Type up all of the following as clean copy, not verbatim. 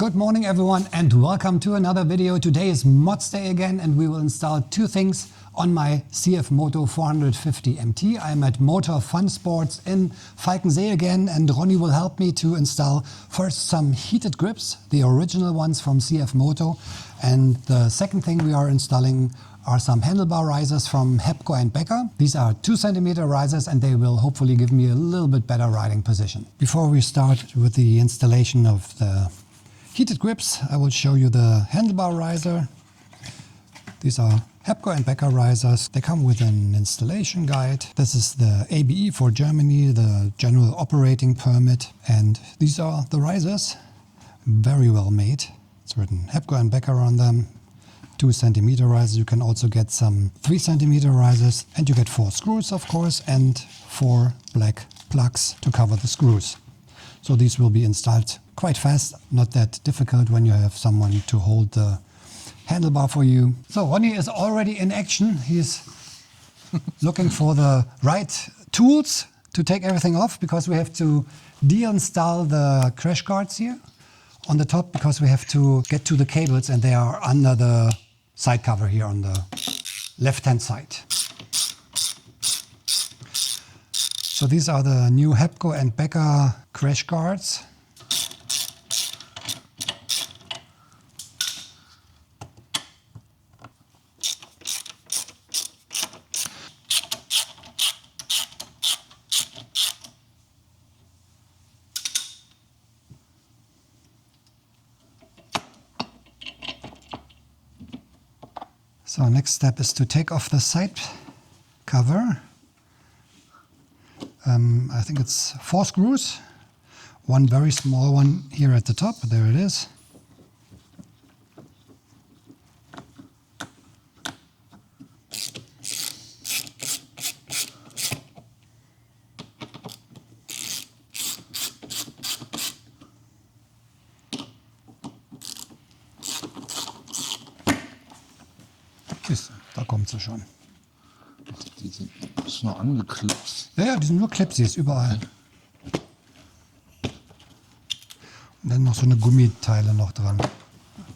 Good morning everyone and welcome to another video. Today is Mods Day again and we will install two things on my CFMoto 450 MT. I'm at Motor Fun Sports in Falkensee again and Ronnie will help me to install first some heated grips, the original ones from CFMoto, and the second thing we are installing are some handlebar risers from Hepco Becker. These are 2 cm risers and they will hopefully give me a little bit better riding position. Before we start with the installation of the heated grips, I will show you the handlebar riser. These are Hepco Becker risers. They come with an installation guide. This is the ABE for Germany, the General Operating Permit. And these are the risers, very well made. It's written Hepco Becker on them. 2 cm risers. You can also get some 3 cm risers. And you get 4 screws, of course, and 4 black plugs to cover the screws. So these will be installed quite fast, not that difficult when you have someone to hold the handlebar for you. So Ronnie is already in action. He's looking for the right tools to take everything off because we have to deinstall the crash guards here on the top because we have to get to the cables and they are under the side cover here on the left-hand side. So these are the new Hepco Becker crash guards. So next step is to take off the side cover. I think it's 4 screws, one very small one here at the top, there it is. Da kommt sie schon. Die sind nur angeklipst. Ja, die sind nur Clipsies, überall. Und dann noch so eine Gummiteile noch dran.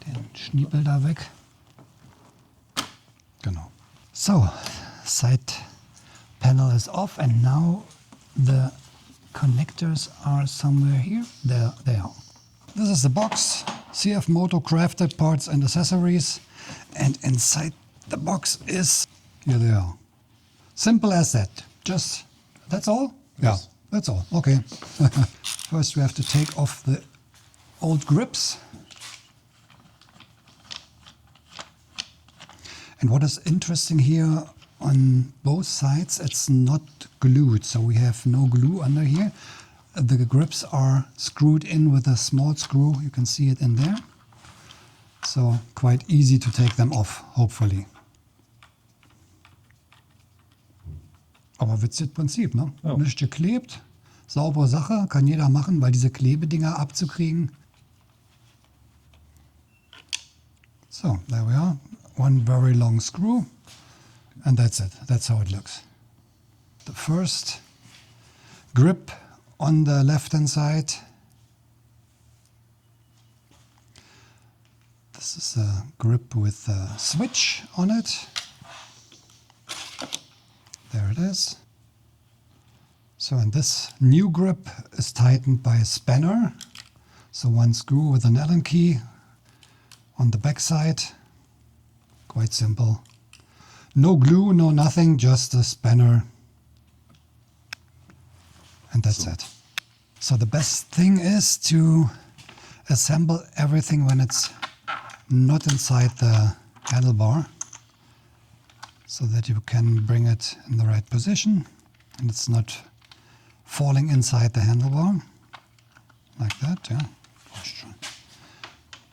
Den Schniepel da weg. Genau. So, side panel is off and now the connectors are somewhere here. There they are. This is the box. CFMoto crafted parts and accessories. And inside the box is, here they are. Simple as that. Just, that's all? Yes. Yeah, that's all. Okay. First we have to take off the old grips. And what is interesting here, on both sides it's not glued, so we have no glue under here. The grips are screwed in with a small screw. You can see it in there. So quite easy to take them off, hopefully. Aber witziges Prinzip, ne? Ja. Nicht geklebt, saubere Sache, kann jeder machen, weil diese Klebedinger abzukriegen. So, there we are. One very long screw. And that's it. That's how it looks. The first grip on the left-hand side. This is a grip with a switch on it. There it is. So, and this new grip is tightened by a spanner. So one screw with an Allen key on the back side. Quite simple. No glue, no nothing, just a spanner. And that's it. So the best thing is to assemble everything when it's not inside the handlebar, so that you can bring it in the right position and it's not falling inside the handlebar like that. Yeah,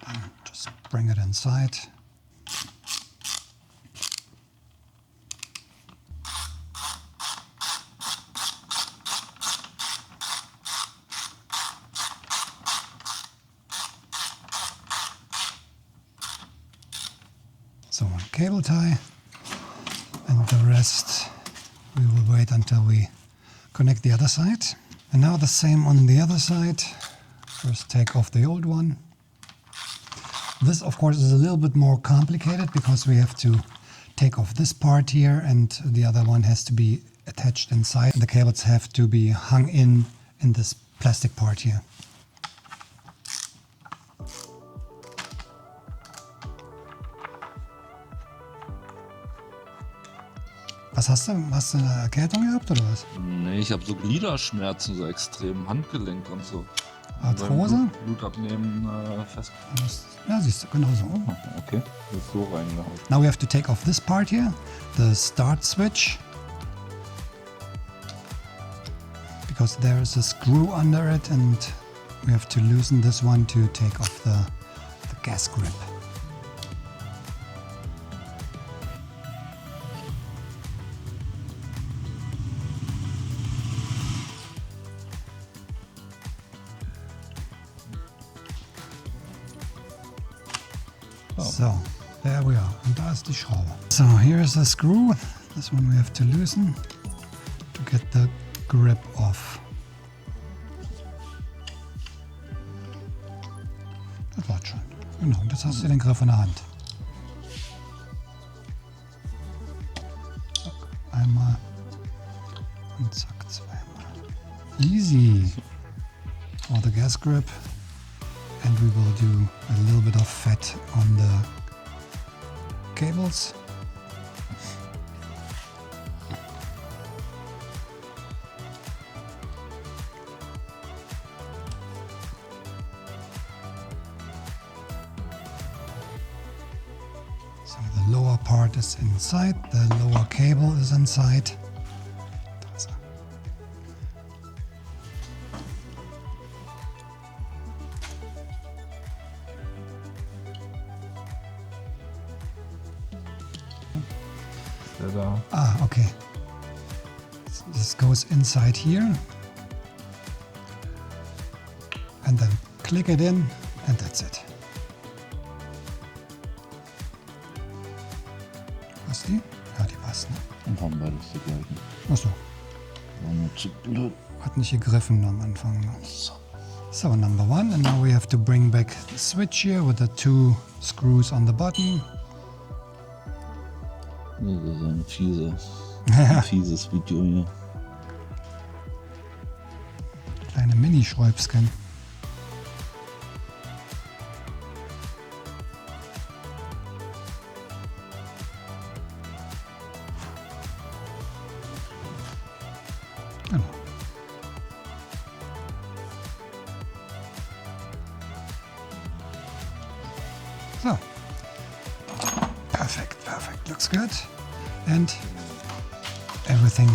then just bring it inside. So one cable tie. And the rest we will wait until we connect the other side. And now the same on the other side. First take off the old one. This, of course, is a little bit more complicated because we have to take off this part here and the other one has to be attached inside. The cables have to be hung in this plastic part here. Was hast du? Hast du eine Erkältung gehabt oder was? Nee, ich habe so Gliederschmerzen, so extrem Handgelenk und so. Arthrose? Blut abnehmen fest. Ja, siehst du, genau so. Okay, das ist so reingehauen. Now we have to take off this part here, the start switch. Because there is a screw under it and we have to loosen this one to take off the gas grip. So, there we are. Und da ist die Schraube. So, here is the screw. This one we have to loosen to get the grip off. Das war's schon. Genau, und jetzt hast du den Griff in der Hand. Zack, einmal und zack, zweimal. Easy. For the gas grip. And we will do a little bit of fat on the cables. So the lower part is inside, the lower cable is inside. Ah, okay. This goes inside here. And then click it in and that's it. Passt die? Ja, die passt, ne? Und haben beides die gleichen. Achso. War nur zu blöd. Hat nicht gegriffen am Anfang. Ne? So, number one. And now we have to bring back the switch here with the two screws on the bottom. Das ist ein fieses Video hier. Kleine Mini-Schräubsken. Genau. So. Perfect. Looks good. And everything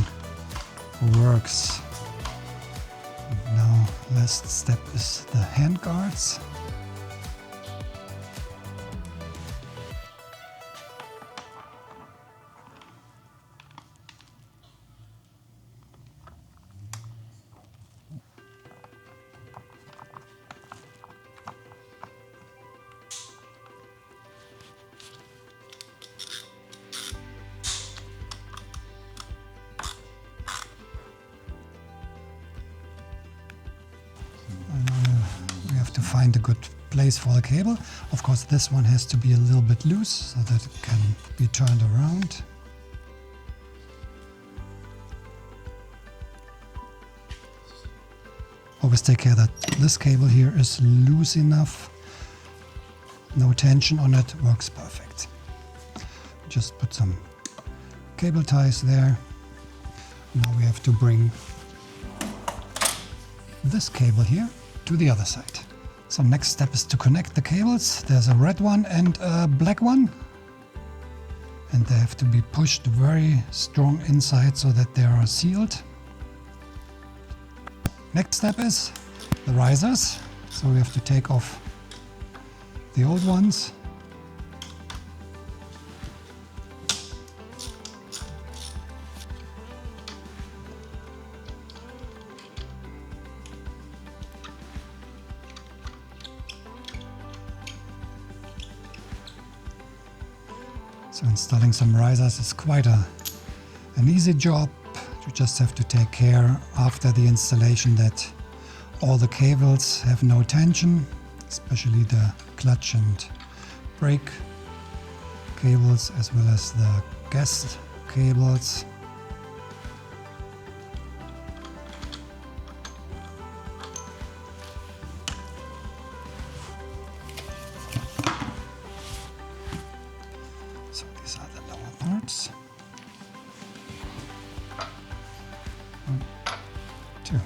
works. Now, last step is the hand guards. To find a good place for the cable. Of course, this one has to be a little bit loose so that it can be turned around. Always take care that this cable here is loose enough. No tension on it, works perfect. Just put some cable ties there. Now we have to bring this cable here to the other side. So next step is to connect the cables. There's a red one and a black one. And they have to be pushed very strong inside so that they are sealed. Next step is the risers. So we have to take off the old ones. So installing some risers is quite an easy job. You just have to take care after the installation that all the cables have no tension, especially the clutch and brake cables as well as the gas cables. So these are the lower parts. 1, 2.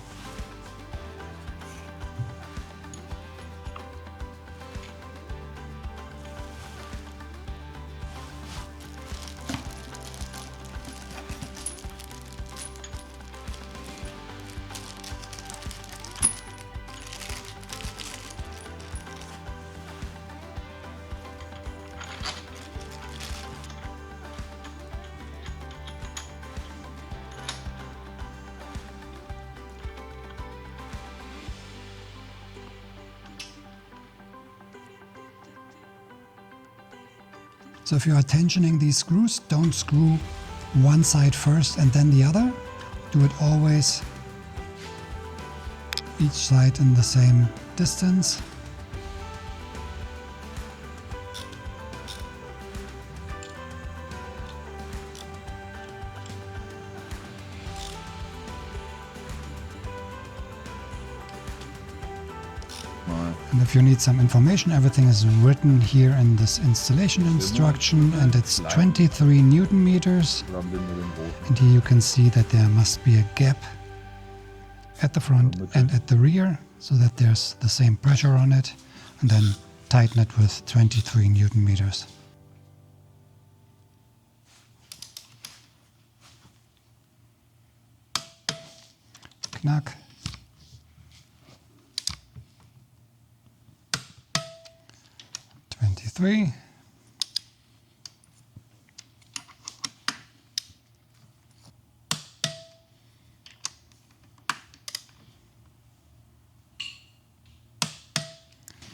So if you are tensioning these screws, don't screw one side first and then the other. Do it always each side in the same distance. And if you need some information, everything is written here in this installation instruction, and it's 23 Newton meters. And here you can see that there must be a gap at the front and at the rear, so that there's the same pressure on it, and then tighten it with 23 Newton meters. Knack. Three.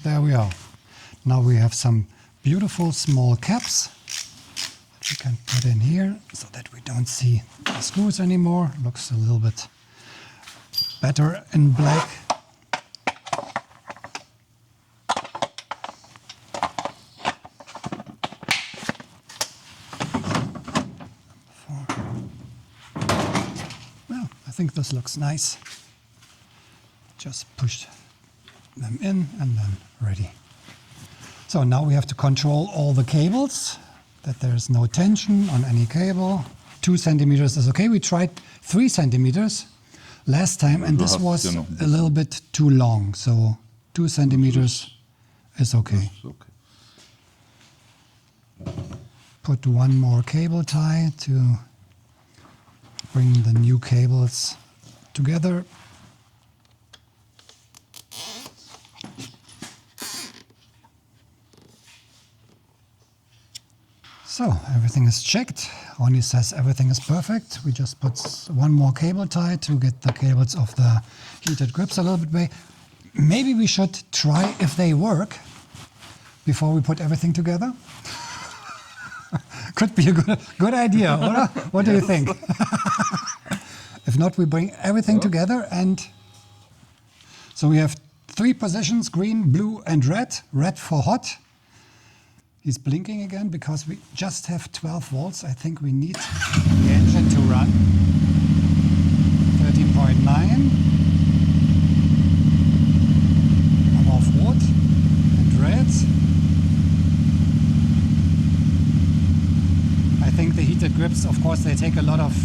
There we are. Now we have some beautiful small caps that we can put in here so that we don't see the screws anymore. Looks a little bit better in black. I think this looks nice. Just push them in and then ready. So now we have to control all the cables, that there's no tension on any cable. 2 centimeters is okay. We tried 3 centimeters last time and this was a little bit too long. So 2 centimeters is okay. Put one more cable tie to bring the new cables together. So everything is checked. Ronny says everything is perfect. We just put one more cable tie to get the cables of the heated grips a little bit away. Maybe we should try if they work before we put everything together. Could be a good idea, or what do you think? If not, we bring everything together, and so we have 3 positions, green, blue and red. Red for hot. He's blinking again because we just have 12 volts. I think we need the engine to run. 13.9. I'm off wood and red. I think the heated grips, of course, they take a lot of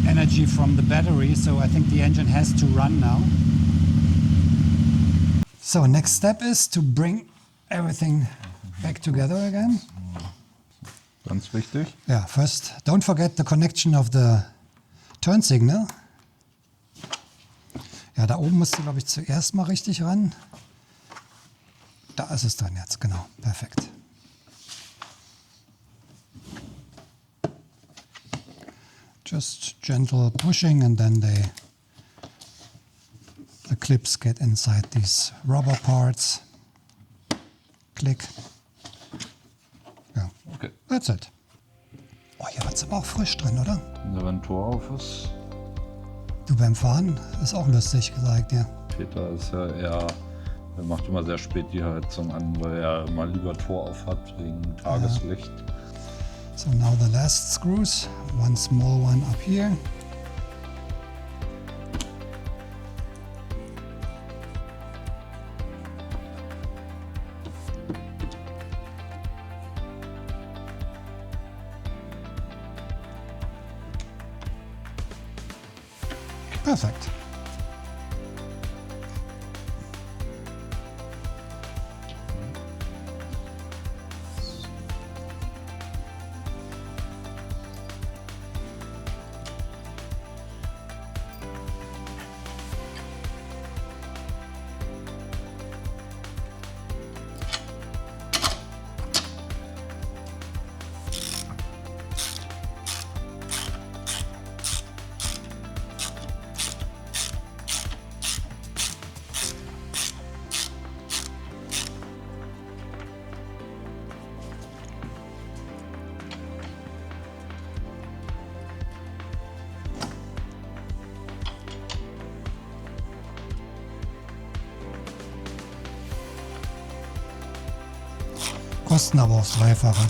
energy from the battery, so I think the engine has to run now. So next step is to bring everything back together again. Ganz wichtig. Yeah, first, don't forget the connection of the turn signal. Ja, da oben musst du, glaube ich, zuerst mal richtig ran. Da ist es drin jetzt, genau, perfekt. Just gentle pushing, and then the clips get inside these rubber parts. Click. Ja, Okay. that's it. Oh, hier wird es aber auch frisch drin, oder? Wenn ein Tor auf ist. Du, beim Fahren ist auch lustig gesagt, ja. Peter ist ja eher Er macht immer sehr spät die Heizung an, weil er immer lieber Tor auf hat wegen Tageslicht. So now the last screws, one small one up here. Perfect. Kosten aber aufs Dreifache.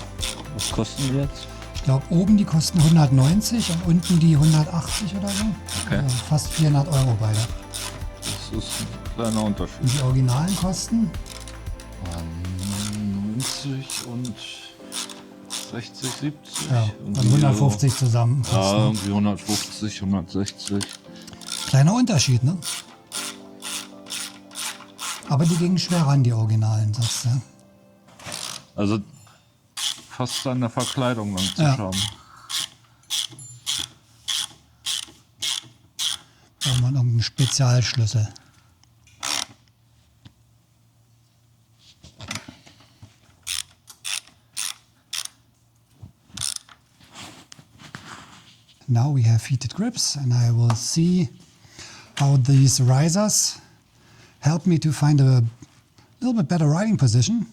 Was kosten die jetzt? Ich glaube, oben die kosten 190 und unten die 180 oder so. Okay. Also fast 400 Euro beide. Das ist ein kleiner Unterschied. Und die originalen kosten? 90 und 60, 70. Ja, also 150 zusammen. Ja, irgendwie 150, 160. Kleiner Unterschied, ne? Aber die gingen schwer ran, die Originalen, sagst du. Also fast an der Verkleidung lang zu Ja. schauen. Braucht man irgendeinen Spezialschlüssel. Now we have heated grips and I will see how these risers help me to find a little bit better riding position.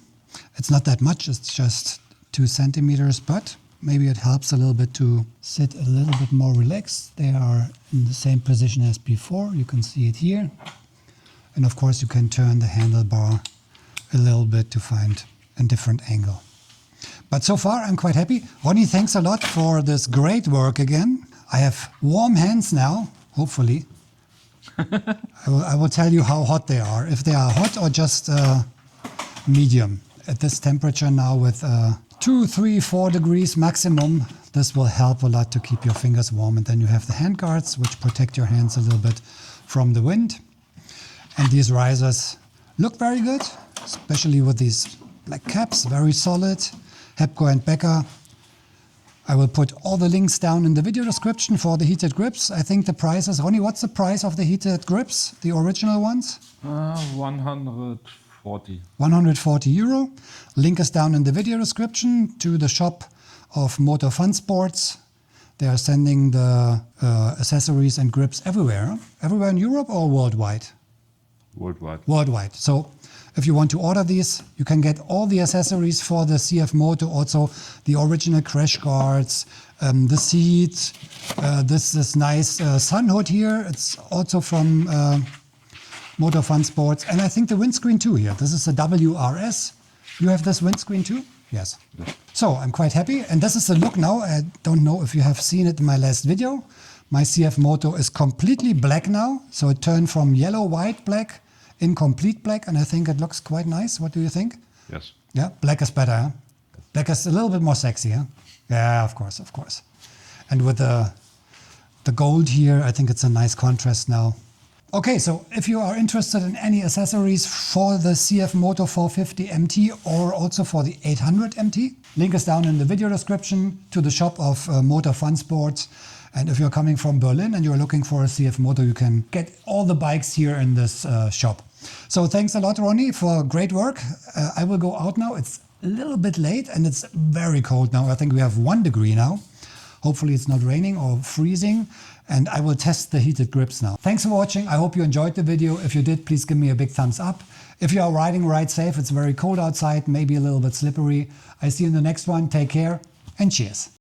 It's not that much, it's just 2 centimeters, but maybe it helps a little bit to sit a little bit more relaxed. They are in the same position as before. You can see it here. And of course you can turn the handlebar a little bit to find a different angle. But so far I'm quite happy. Ronnie, thanks a lot for this great work again. I have warm hands now, hopefully. I will tell you how hot they are, if they are hot or just medium. At this temperature now with 2, 3, 4 degrees maximum, this will help a lot to keep your fingers warm. And then you have the hand guards, which protect your hands a little bit from the wind. And these risers look very good, especially with these black caps, very solid. Hepco and Becker. I will put all the links down in the video description for the heated grips. I think the prices, Ronnie, what's the price of the heated grips, the original ones? 140. 140 euro. Link is down in the video description to the shop of Moto Fun Sports. They are sending the accessories and grips everywhere. Everywhere in Europe or worldwide? Worldwide. Worldwide. So if you want to order these, you can get all the accessories for the CFMoto, also the original crash guards, the seat, this nice sun hood here. It's also from Moto Fun Sports. And I think the windscreen too here. This is a WRS. You have this windscreen too? Yes. So I'm quite happy. And this is the look now. I don't know if you have seen it in my last video. My CFMoto is completely black now. So it turned from yellow, white, black in complete black. And I think it looks quite nice. What do you think? Yes. Yeah, black is better. Huh? Black is a little bit more sexy. Huh? Yeah, of course, of course. And with the gold here, I think it's a nice contrast now. Okay, so if you are interested in any accessories for the CFMoto 450 MT or also for the 800 MT, link is down in the video description to the shop of Moto Fun Sports. And if you're coming from Berlin and you're looking for a CFMoto, you can get all the bikes here in this shop. So thanks a lot, Ronnie, for great work. I will go out now. It's a little bit late and it's very cold now. I think we have 1 degree now. Hopefully it's not raining or freezing. And I will test the heated grips now. Thanks for watching. I hope you enjoyed the video. If you did, please give me a big thumbs up. If you are riding, ride safe. It's very cold outside, maybe a little bit slippery. I see you in the next one. Take care and cheers.